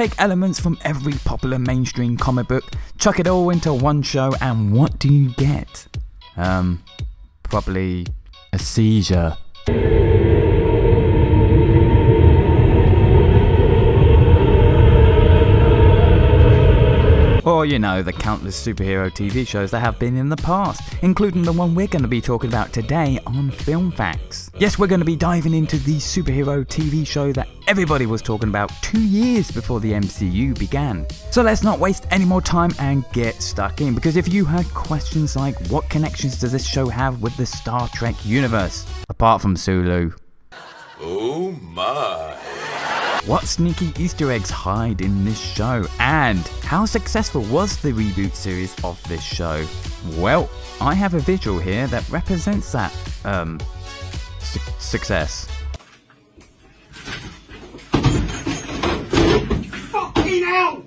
Take elements from every popular mainstream comic book, chuck it all into one show, and what do you get? Probably a seizure. Or, you know, the countless superhero TV shows that have been in the past, including the one we're going to be talking about today on Film Facts. Yes, we're going to be diving into the superhero TV show that everybody was talking about 2 years before the MCU began. So let's not waste any more time and get stuck in, because if you had questions like, what connections does this show have with the Star Trek universe, apart from Sulu? Oh my. What sneaky Easter eggs hide in this show? And how successful was the reboot series of this show? Well, I have a visual here that represents that, success. Fucking hell!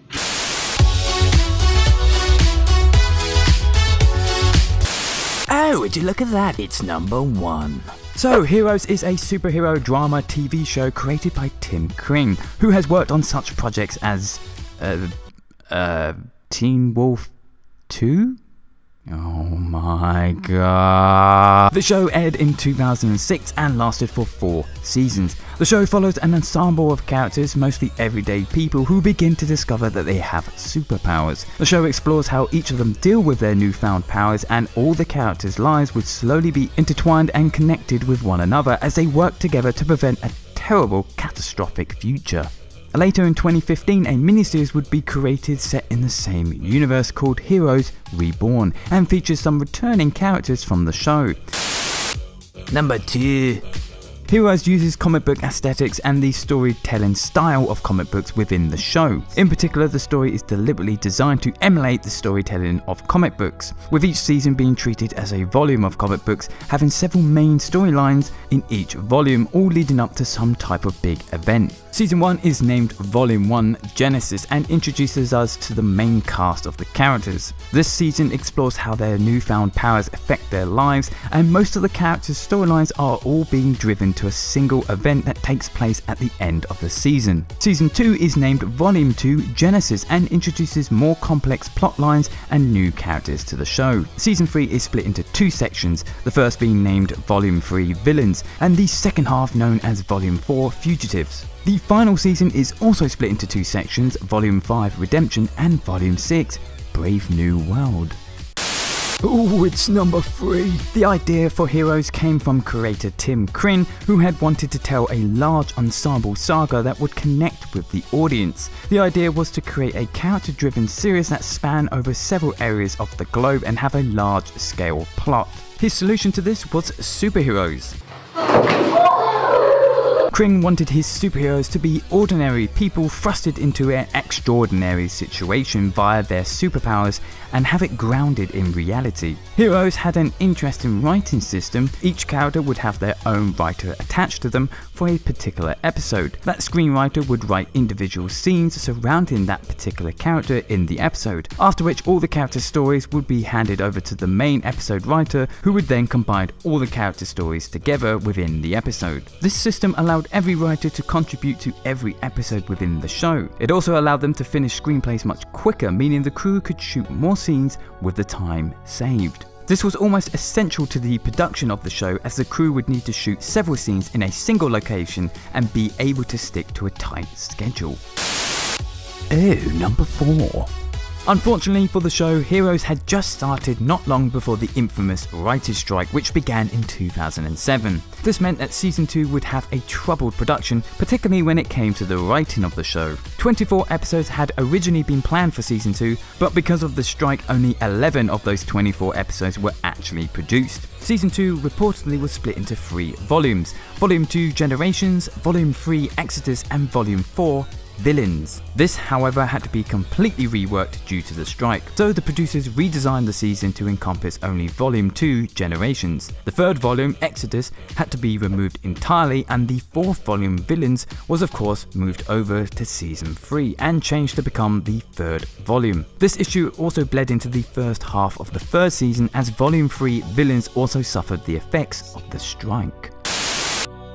Oh, would you look at that? It's number 1. So, Heroes is a superhero drama TV show created by Tim Kring, who has worked on such projects as Teen Wolf 2? Oh my god. The show aired in 2006 and lasted for 4 seasons. The show follows an ensemble of characters, mostly everyday people, who begin to discover that they have superpowers. The show explores how each of them deal with their newfound powers, and all the characters' lives would slowly be intertwined and connected with one another as they work together to prevent a terrible, catastrophic future. Later in 2015, a miniseries would be created set in the same universe called Heroes Reborn, and features some returning characters from the show. Number 2. Heroes uses comic book aesthetics and the storytelling style of comic books within the show. In particular, the story is deliberately designed to emulate the storytelling of comic books, with each season being treated as a volume of comic books, having several main storylines in each volume, all leading up to some type of big event. Season 1 is named Volume 1 Genesis and introduces us to the main cast of the characters. This season explores how their newfound powers affect their lives, and most of the characters' storylines are all being driven to a single event that takes place at the end of the season. Season 2 is named Volume 2 Genesis and introduces more complex plot lines and new characters to the show. Season 3 is split into 2 sections, the first being named Volume 3 Villains, and the second half known as Volume 4 Fugitives. The final season is also split into 2 sections, Volume 5 Redemption and Volume 6 Brave New World. Ooh, it's number 3. The idea for Heroes came from creator Tim Kring, who had wanted to tell a large ensemble saga that would connect with the audience. The idea was to create a character-driven series that span over several areas of the globe and have a large-scale plot. His solution to this was superheroes. Kring wanted his superheroes to be ordinary people thrusted into an extraordinary situation via their superpowers and have it grounded in reality. Heroes had an interesting writing system. Each character would have their own writer attached to them for a particular episode. That screenwriter would write individual scenes surrounding that particular character in the episode, after which all the character stories would be handed over to the main episode writer, who would then combine all the character stories together within the episode. This system allowed every writer to contribute to every episode within the show. It also allowed them to finish screenplays much quicker, meaning the crew could shoot more scenes with the time saved. This was almost essential to the production of the show, as the crew would need to shoot several scenes in a single location and be able to stick to a tight schedule. Oh, number 4. Unfortunately for the show, Heroes had just started not long before the infamous writers' strike, which began in 2007. This meant that Season 2 would have a troubled production, particularly when it came to the writing of the show. 24 episodes had originally been planned for Season 2, but because of the strike, only 11 of those 24 episodes were actually produced. Season 2 reportedly was split into 3 volumes: Volume 2 Generations, Volume 3 Exodus, and Volume 4 Villains. This, however, had to be completely reworked due to the strike, so the producers redesigned the season to encompass only Volume 2 Generations. The third volume, Exodus, had to be removed entirely, and the fourth volume, Villains, was of course moved over to Season 3 and changed to become the third volume. This issue also bled into the first half of the third season, as Volume 3 Villains also suffered the effects of the strike.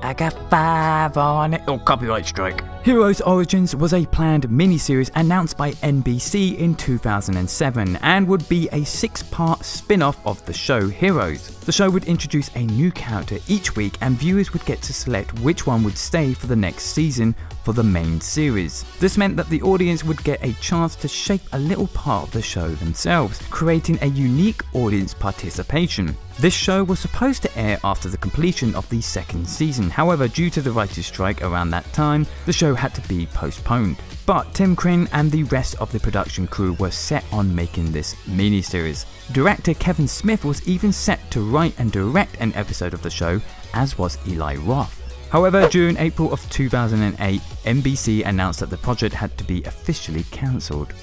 I got 5 on it. Oh, copyright strike. Heroes Origins was a planned miniseries announced by NBC in 2007 and would be a 6-part spin-off of the show Heroes. The show would introduce a new character each week and viewers would get to select which one would stay for the next season for the main series. This meant that the audience would get a chance to shape a little part of the show themselves, creating a unique audience participation. This show was supposed to air after the completion of the second season, however due to the writers' strike around that time, the show had to be postponed. But Tim Kring and the rest of the production crew were set on making this miniseries. Director Kevin Smith was even set to write and direct an episode of the show, as was Eli Roth. However, during April of 2008, NBC announced that the project had to be officially cancelled.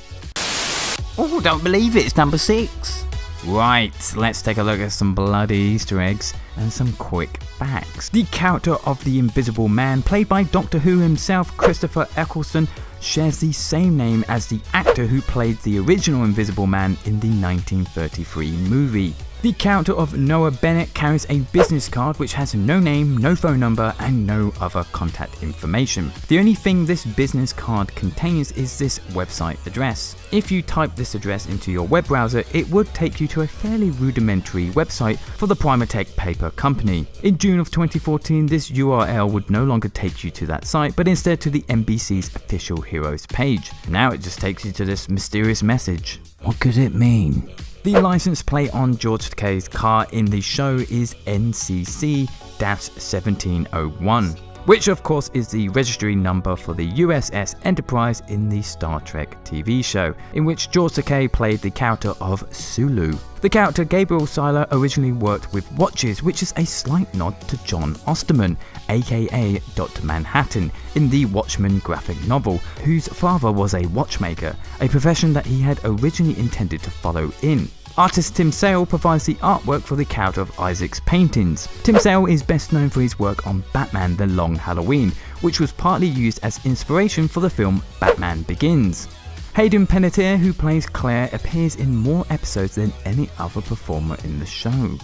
Oh, don't believe it, it's number 6. Right, let's take a look at some bloody Easter eggs and some quick facts. The character of the Invisible Man, played by Doctor Who himself, Christopher Eccleston, shares the same name as the actor who played the original Invisible Man in the 1933 movie. The character of Noah Bennett carries a business card which has no name, no phone number and no other contact information. The only thing this business card contains is this website address. If you type this address into your web browser, it would take you to a fairly rudimentary website for the Primatech Paper Company. In June of 2014, this URL would no longer take you to that site, but instead to the NBC's official Heroes page. Now it just takes you to this mysterious message. What could it mean? The license plate on George Takei's car in the show is NCC-1701, which of course is the registry number for the USS Enterprise in the Star Trek TV show, in which George Takei played the character of Sulu. The character Gabriel Sylar originally worked with watches, which is a slight nod to John Osterman, aka Dr. Manhattan, in the Watchmen graphic novel, whose father was a watchmaker, a profession that he had originally intended to follow in. Artist Tim Sale provides the artwork for the character of Isaac's paintings. Tim Sale is best known for his work on Batman The Long Halloween, which was partly used as inspiration for the film Batman Begins. Hayden Panettiere, who plays Claire, appears in more episodes than any other performer in the show.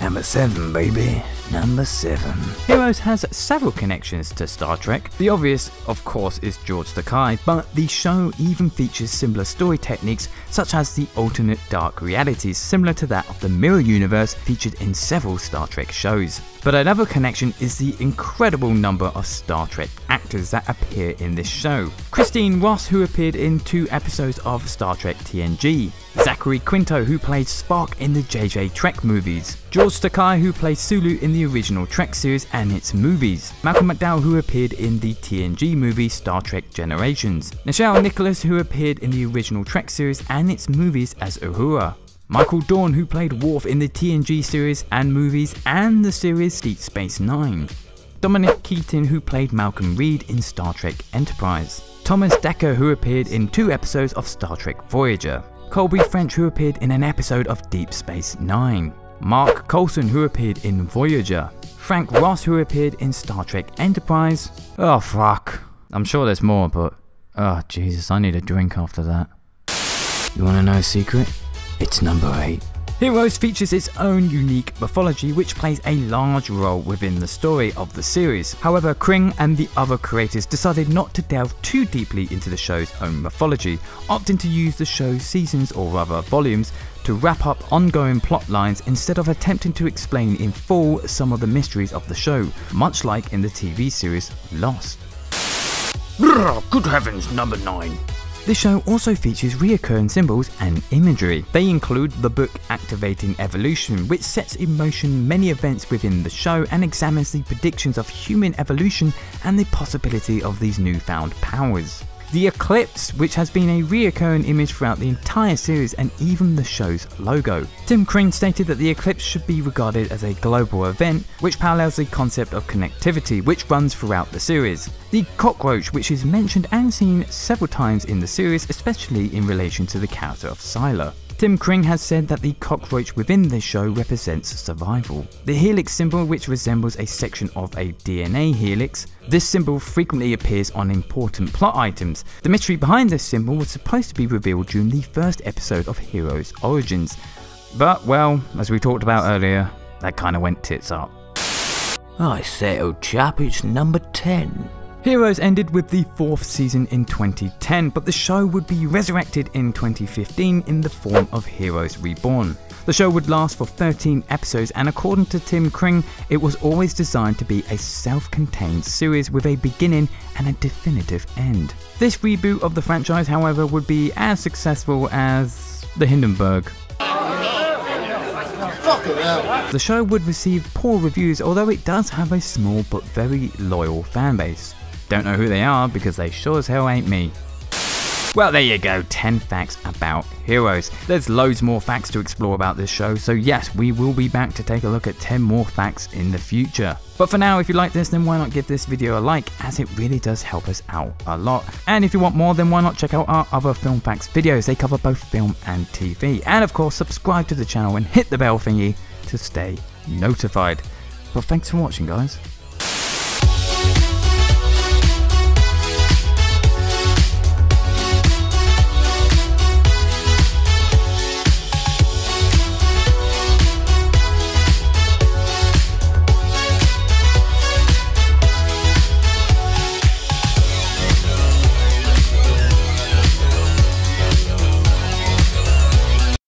Number 7, baby. Number 7. Heroes has several connections to Star Trek. The obvious, of course, is George Takei, but the show even features similar story techniques such as the alternate dark realities similar to that of the Mirror Universe featured in several Star Trek shows. But another connection is the incredible number of Star Trek actors that appear in this show. Christine Ross, who appeared in 2 episodes of Star Trek TNG. Zachary Quinto, who played Spock in the JJ Trek movies. George Takei, who played Sulu in the original Trek series and its movies. Malcolm McDowell, who appeared in the TNG movie Star Trek Generations. Nichelle Nicholas, who appeared in the original Trek series and its movies as Uhura. Michael Dorn, who played Worf in the TNG series and movies and the series Deep Space Nine. Dominic Keaton, who played Malcolm Reed in Star Trek Enterprise. Thomas Dekker, who appeared in 2 episodes of Star Trek Voyager. Colby French, who appeared in an episode of Deep Space Nine. Mark Coulson, who appeared in Voyager. Frank Ross, who appeared in Star Trek Enterprise. Oh fuck. I'm sure there's more, but oh Jesus, I need a drink after that. You wanna know a secret? It's number 8. Heroes features its own unique mythology which plays a large role within the story of the series. However, Kring and the other creators decided not to delve too deeply into the show's own mythology, opting to use the show's seasons or rather volumes to wrap up ongoing plot lines instead of attempting to explain in full some of the mysteries of the show, much like in the TV series Lost. Good heavens, number 9. This show also features reoccurring symbols and imagery. They include the book Activating Evolution, which sets in motion many events within the show and examines the predictions of human evolution and the possibility of these newfound powers. The eclipse, which has been a reoccurring image throughout the entire series and even the show's logo. Tim Kring stated that the eclipse should be regarded as a global event, which parallels the concept of connectivity, which runs throughout the series. The cockroach, which is mentioned and seen several times in the series, especially in relation to the character of Sylar. Tim Kring has said that the cockroach within this show represents survival. The helix symbol, which resembles a section of a DNA helix, this symbol frequently appears on important plot items. The mystery behind this symbol was supposed to be revealed during the first episode of Heroes Origins, but well, as we talked about earlier, that kinda went tits up. I say, old chap, it's number 10. Heroes ended with the 4th season in 2010, but the show would be resurrected in 2015 in the form of Heroes Reborn. The show would last for 13 episodes, and according to Tim Kring, it was always designed to be a self-contained series with a beginning and a definitive end. This reboot of the franchise, however, would be as successful as the Hindenburg. The show would receive poor reviews, although it does have a small but very loyal fanbase. Don't know who they are because they sure as hell ain't me. Well, there you go, 10 facts about Heroes. There's loads more facts to explore about this show, so yes, we will be back to take a look at 10 more facts in the future. But for now, if you like this, then why not give this video a like, as it really does help us out a lot. And if you want more, then why not check out our other film facts videos. They cover both film and TV. And of course, subscribe to the channel and hit the bell thingy to stay notified. But thanks for watching, guys.